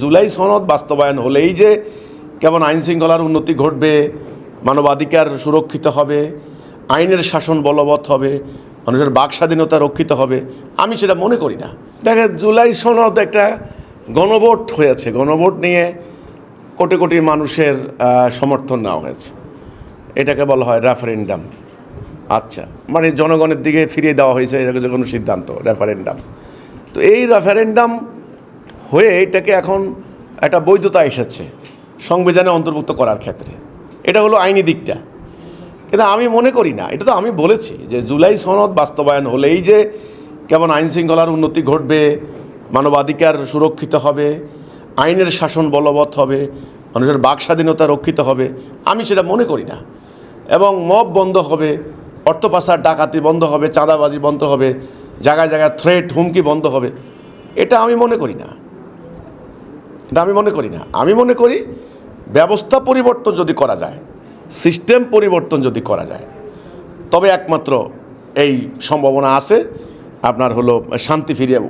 জুলাই সনদ বাস্তবায়ন হলেই যে কেমন আইন শৃঙ্খলার উন্নতি ঘটবে, মানবাধিকার সুরক্ষিত হবে, আইনের শাসন বলবৎ হবে, মানুষের বাক স্বাধীনতা রক্ষিত হবে, আমি সেটা মনে করি না। দেখেন, জুলাই সনদ একটা গণভোট হয়েছে, গণভোট নিয়ে কোটি কোটি মানুষের সমর্থন নেওয়া হয়েছে। এটাকে বলা হয় রেফারেন্ডাম। আচ্ছা, মানে জনগণের দিকে ফিরিয়ে দেওয়া হয়েছে এটা যে কোনো সিদ্ধান্ত, রেফারেন্ডাম। তো এই রেফারেন্ডাম হয়ে এটাকে এখন একটা বৈধতা এসেছে সংবিধানে অন্তর্ভুক্ত করার ক্ষেত্রে। এটা হলো আইনি দিকটা। কিন্তু আমি মনে করি না, এটা তো আমি বলেছি যে জুলাই সনদ বাস্তবায়ন হলেই যে কেমন আইন শৃঙ্খলার উন্নতি ঘটবে, মানবাধিকার সুরক্ষিত হবে, আইনের শাসন বলবৎ হবে, মানুষের বাক স্বাধীনতা রক্ষিত হবে, আমি সেটা মনে করি না। এবং মব বন্ধ হবে, অর্থ পাচার ডাকাতি বন্ধ হবে, চাঁদাবাজি বন্ধ হবে, জায়গায় জায়গায় থ্রেট হুমকি বন্ধ হবে, এটা আমি মনে করি না। আমি মনে করি ব্যবস্থা পরিবর্তন যদি করা যায়, সিস্টেম পরিবর্তন যদি করা যায়, তবে একমাত্র এই সম্ভাবনা আছে আপনার হলো শান্তি ফিরিয়ে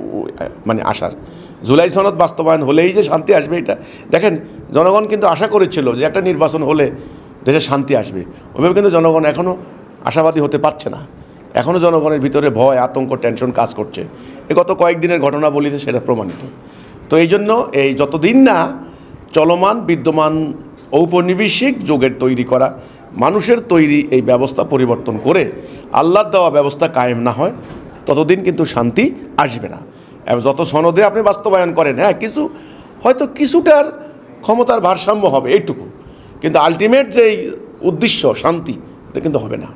আসার। জুলাই সনদ বাস্তবায়ন হলেই যে শান্তি আসবে, এটা দেখেন, জনগণ কিন্তু আশা করেছিল যে একটা নির্বাচন হলে দেশে শান্তি আসবে। ওইভাবে কিন্তু জনগণ এখনও আশাবাদী হতে পারছে না। এখনও জনগণের ভিতরে ভয়, আতঙ্ক, টেনশন কাজ করছে। গত কয়েকদিনের ঘটনা বলিতে সেটা প্রমাণিত। তো এই জন্য এই যতদিন না চলমান বিদ্যমান ঔপনিবেশিক যুগের তৈরি করা মানুষের তৈরি এই ব্যবস্থা পরিবর্তন করে আল্লাহর দেওয়া ব্যবস্থা কায়েম না হয়, ততদিন কিন্তু শান্তি আসবে না। যত সনদে আপনি বাস্তবায়ন করেন, হয়তো কিছুটার ক্ষমতার ভারসাম্য হবে এইটুকু, কিন্তু আলটিমেট যেই উদ্দেশ্য শান্তি, এটা কিন্তু হবে না।